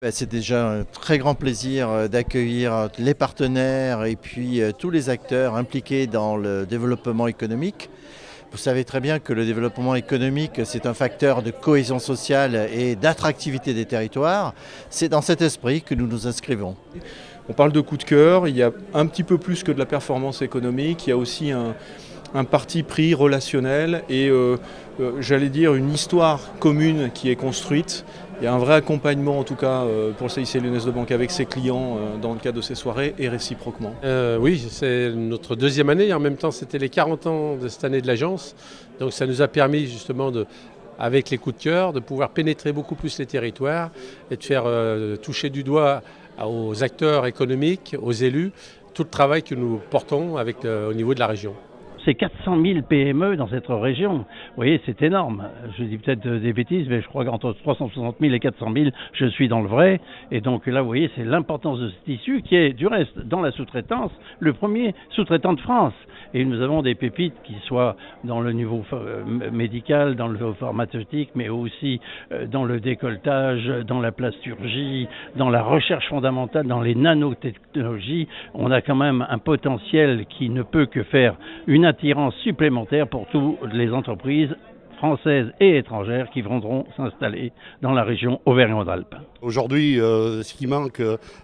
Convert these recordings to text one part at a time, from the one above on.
C'est déjà un très grand plaisir d'accueillir les partenaires et puis tous les acteurs impliqués dans le développement économique. Vous savez très bien que le développement économique, c'est un facteur de cohésion sociale et d'attractivité des territoires. C'est dans cet esprit que nous nous inscrivons. On parle de coup de cœur, il y a un petit peu plus que de la performance économique, il y a aussi un parti pris relationnel et j'allais dire une histoire commune qui est construite. Il y a un vrai accompagnement en tout cas pour le CIC Lyonnaise de Banque avec ses clients dans le cadre de ces soirées et réciproquement. Oui, c'est notre deuxième année et en même temps c'était les 40 ans de cette année de l'agence. Donc ça nous a permis justement avec les coups de cœur, de pouvoir pénétrer beaucoup plus les territoires et de faire toucher du doigt aux acteurs économiques, aux élus, tout le travail que nous portons au niveau de la région. C'est 400 000 PME dans cette région. Vous voyez, c'est énorme. Je dis peut-être des bêtises, mais je crois qu'entre 360 000 et 400 000, je suis dans le vrai. Et donc là, vous voyez, c'est l'importance de ce tissu qui est, du reste, dans la sous-traitance, le premier sous-traitant de France. Et nous avons des pépites qui soient dans le niveau médical, dans le niveau pharmaceutique, mais aussi dans le décolletage, dans la plasturgie, dans la recherche fondamentale, dans les nanotechnologies. On a quand même un potentiel qui ne peut que faire une attirance supplémentaire pour toutes les entreprises françaises et étrangères qui viendront s'installer dans la région Auvergne-Rhône-Alpes. Aujourd'hui, ce qui manque,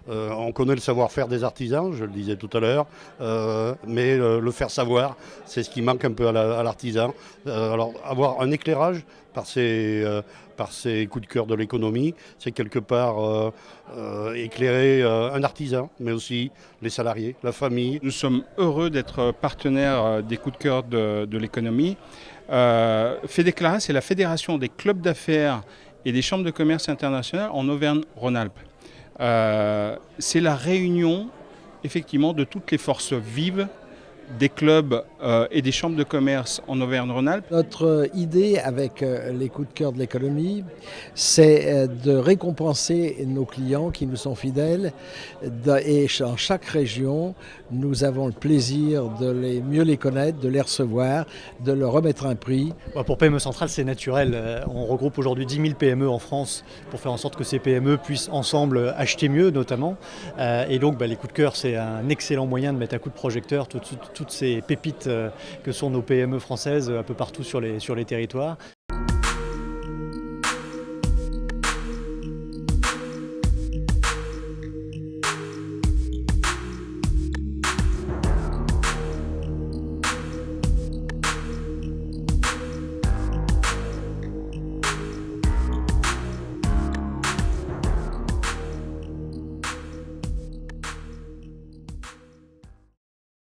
on connaît le savoir-faire des artisans, je le disais tout à l'heure, mais le faire savoir, c'est ce qui manque un peu à l'artisan. Alors, avoir un éclairage par ces coups de cœur de l'économie, c'est quelque part éclairer un artisan, mais aussi les salariés, la famille. Nous sommes heureux d'être partenaires des coups de cœur de l'économie. FEDECLARA, c'est la Fédération des clubs d'affaires et des chambres de commerce internationales en Auvergne-Rhône-Alpes. C'est la réunion, effectivement, de toutes les forces vives des clubs et des chambres de commerce en Auvergne-Rhône-Alpes. Notre idée avec les coups de cœur de l'économie, c'est de récompenser nos clients qui nous sont fidèles. Et dans chaque région, nous avons le plaisir de mieux les connaître, de les recevoir, de leur remettre un prix. Pour PME Centrale, c'est naturel. On regroupe aujourd'hui 10 000 PME en France pour faire en sorte que ces PME puissent ensemble acheter mieux notamment. Et donc les coups de cœur, c'est un excellent moyen de mettre à coup de projecteur toutes ces pépites que sont nos PME françaises un peu partout sur les territoires.